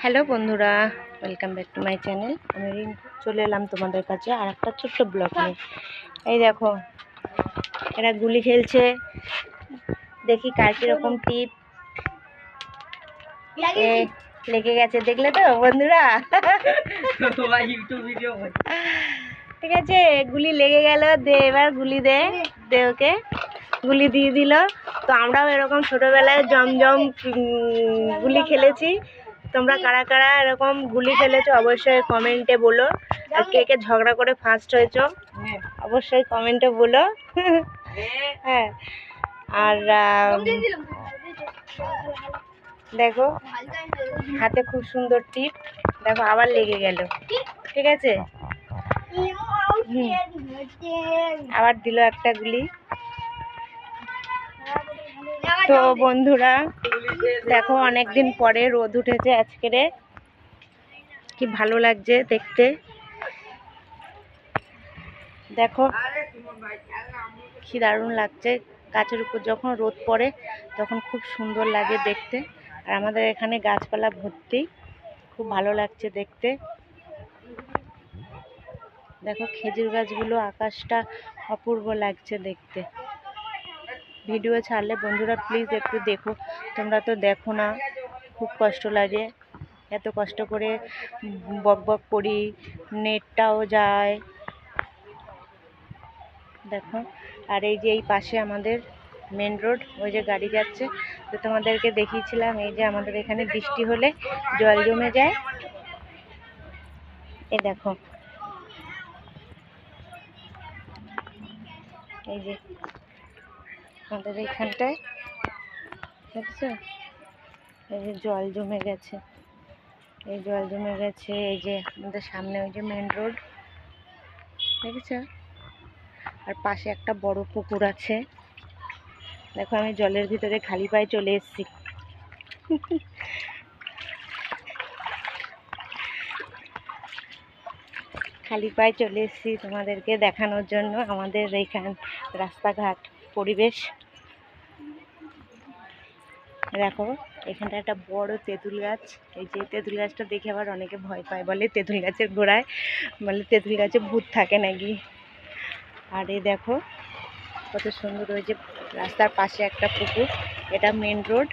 Hello বন্ধুরা, welcome back to my channel. আমি চলে এলাম তোমাদের কাছে আর একটা ছোট্ট ব্লগ নিয়ে। এই দেখো, এরা গুলি খেলছে, দেখি কার কীরকম টিপ লেগে গেছে। দেখলে তো বন্ধুরা? ঠিক আছে, গুলি লেগে গেল। দে এবার গুলি দে ওকে, গুলি দিয়ে দিল। তো আমরাও এরকম ছোটোবেলায় জমজম গুলি খেলেছি। তোমরা কারা কারা এরকম গুলি খেলেছো অবশ্যই কমেন্টে বলো। আর কে কে ঝগড়া করে ফার্স্ট হয়েছো অবশ্যই কমেন্টে বলো। হ্যাঁ, আর দেখো হাতে খুব সুন্দর টিপ, দেখো আবার লেগে গেল। ঠিক আছে, আবার দিল একটা গুলি। তো বন্ধুরা দেখো, অনেকদিন পরে রোদ উঠেছে আজকেরে, কি ভালো লাগছে দেখতে। দেখো কি দারুণ লাগছে, গাছের উপর যখন রোদ পড়ে তখন খুব সুন্দর লাগে দেখতে। আর আমাদের এখানে গাছপালা ভর্তি, খুব ভালো লাগছে দেখতে। দেখো খেজুর গাছগুলো, আকাশটা অপূর্ব লাগছে দেখতে। ভিডিও ছাড়লে বন্ধুরা প্লিজ একটু দেখো, তোমরা তো দেখো না, খুব কষ্ট লাগে। এত কষ্ট করে বক বক করি, নেটটাও যায়। দেখো, আর এই যে এই পাশে আমাদের মেন রোড, ওই যে গাড়ি যাচ্ছে। তো তোমাদেরকে দেখিয়েছিলাম এই যে আমাদের এখানে বৃষ্টি হলে জল জমে যায়। এই দেখো, এই যে আমাদের এইখানটায় দেখছো, এই যে জল জমে গেছে, এই জল জমে গেছে। এই যে আমাদের সামনে ওই যে মেন রোড দেখেছো, আর পাশে একটা বড় পুকুর আছে। দেখো আমি জলের ভিতরে খালি পায়ে চলে এসেছি। খালি পায়ে চলে এসেছি তোমাদেরকে দেখানোর জন্য আমাদের এইখান রাস্তাঘাট পরিবেশ। দেখো এখানটা একটা বড় তেঁতুল গাছ। এই যে তেঁতুল গাছটা দেখে আবার অনেকে ভয় পায়, বলে তেঁতুল গাছের গোড়ায় বলে তেঁতুল গাছে ভূত থাকে নাকি। আর এই দেখো কত সুন্দর, ওই যে রাস্তার পাশে একটা পুকুর, এটা মেন রোড।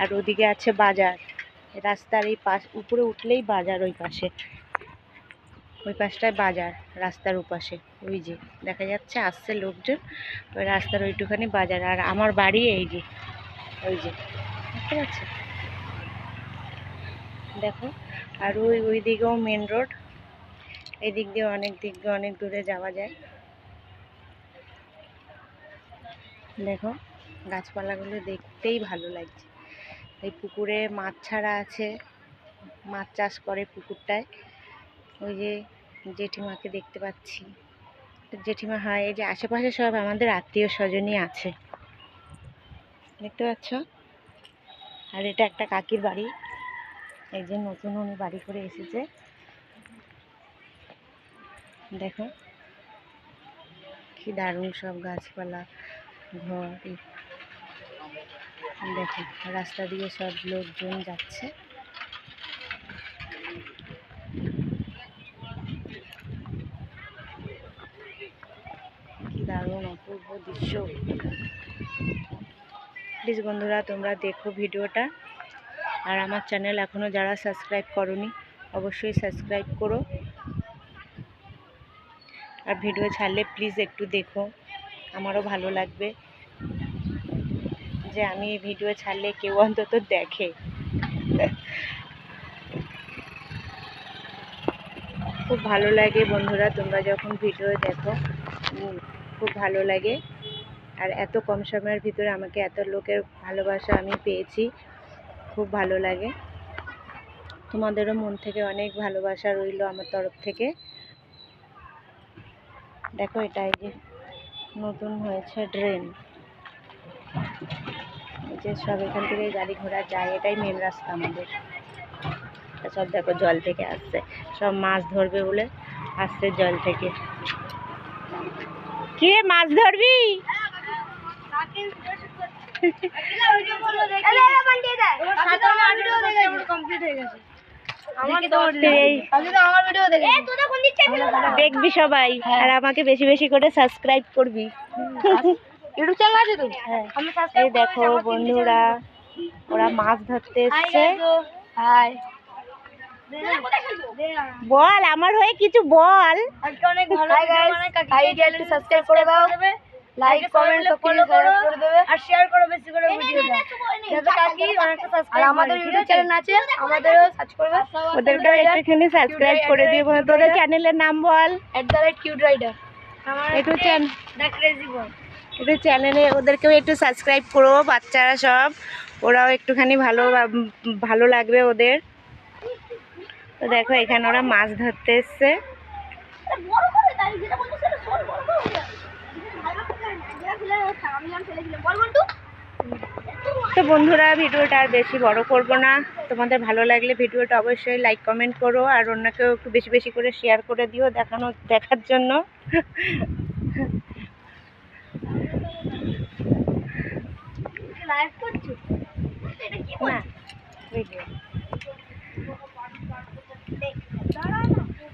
আর ওদিকে আছে বাজার, রাস্তার এই পাশ উপরে উঠলেই বাজার। ওই পাশে, ওই পাশটায় বাজার, রাস্তার ওপাশে ওই যে দেখা যাচ্ছে আসছে লোকজন, ওই রাস্তার ওইটুখানি বাজার। আর আমার বাড়ি এই যে, ওই যে দেখতে পাচ্ছ, দেখো। আর ওই দিকেও মেন রোড, এই দিক দিয়ে অনেক দূরে যাওয়া যায়। দেখো গাছপালাগুলো দেখতেই ভালো লাগছে। এই পুকুরে মাছ ছাড়া আছে, মাছ চাষ করে পুকুরটায়। ওই যে জেঠিমাকে দেখতে পাচ্ছি, জেঠিমা হয়। এই যে আশেপাশে সব আমাদের আত্মীয় স্বজনই আছে, দেখতে পাচ্ছ। আর এটা একটা কাকির বাড়ি, এই যে নতুন উনি বাড়ি করে এসেছে। দেখো কি দারুণ সব গাছপালা, ঘর। দেখো রাস্তা দিয়ে সব লোকজন যাচ্ছে। কি দারুণ অপূর্ব দৃশ্য। প্লিজ বন্ধুরা তোমরা দেখো ভিডিওটা। আর আমার চ্যানেল এখনও যারা সাবস্ক্রাইব করোনি অবশ্যই সাবস্ক্রাইব করো। আর ভিডিও ছাড়লে প্লিজ একটু দেখো, আমারও ভালো লাগবে যে আমি এই ভিডিও ছাড়লে কেউ অন্তত দেখে। খুব ভালো লাগে বন্ধুরা, তোমরা যখন ভিডিও দেখো খুব ভালো লাগে। আর এত কম সময়ের ভিতরে আমাকে এত লোকের ভালোবাসা আমি পেয়েছি, খুব ভালো লাগে। তোমাদেরও মন থেকে অনেক ভালোবাসা রইল আমার তরফ থেকে। দেখো এটা এই যে নতুন হয়েছে ড্রেন, এই যে সব এখান থেকে গাড়ি ঘোড়া যায়, এটাই মেন রাস্তা আমাদের। সব দেখো জল থেকে আসছে, সব মাছ ধরবে বলে আসছে জল থেকে। কি রে মাছ ধরবি? দেখবি সবাই, আর আমাকে বেশি বেশি করে সাবস্ক্রাইব করবি। ইউটিউব চ্যানেল আছে তো? হ্যাঁ, এই দেখো বন্ধুরা, ওরা মাছ ধরতে এসছে। হাই, বল, আমার হয়ে কিছু বল। আজকে অনেক ভালো আইডিয়া, একটু সাবস্ক্রাইব করে দাও, লাইক কমেন্ট সব করে দেবে, আর শেয়ার করো বেশি করে ভিডিওটা, যাতে কাকি অনেকটা সাবস্ক্রাইব। আর আমাদের ইউটিউব চ্যানেল আছে, আমাদেরও সার্চ করবে, ওদেরকেও একটুখানি সাবস্ক্রাইব করে দিও। তোদের চ্যানেলের নাম বল। @cuterider। একটু একটু চ্যানেলে ওদেরকেও একটু সাবস্ক্রাইব করো, বাচ্চারা সব, ওরাও একটুখানি ভালো লাগবে ওদের। তো দেখো এখানে ওরা মাছ ধরতে এসছে। তো বন্ধুরা, ভিডিওটা আর বেশি বড় করব না। তোমাদের ভালো লাগলে ভিডিওটা অবশ্যই লাইক কমেন্ট করো, আর অন্যকেও একটু বেশি বেশি করে শেয়ার করে দিও দেখার জন্য।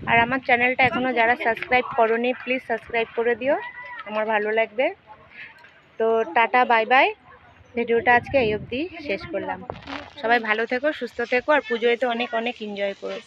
আর আমার চ্যানেলটা এখনো যারা সাবস্ক্রাইব করোনি, প্লিজ সাবস্ক্রাইব করে দিও, আমার ভালো লাগবে। তো টাটা, বাই বাই। ভিডিওটা আজকে এই অবধি শেষ করলাম। সবাই ভালো থেকো, সুস্থ থেকো, আর পুজোয় তো অনেক অনেক এনজয় করো।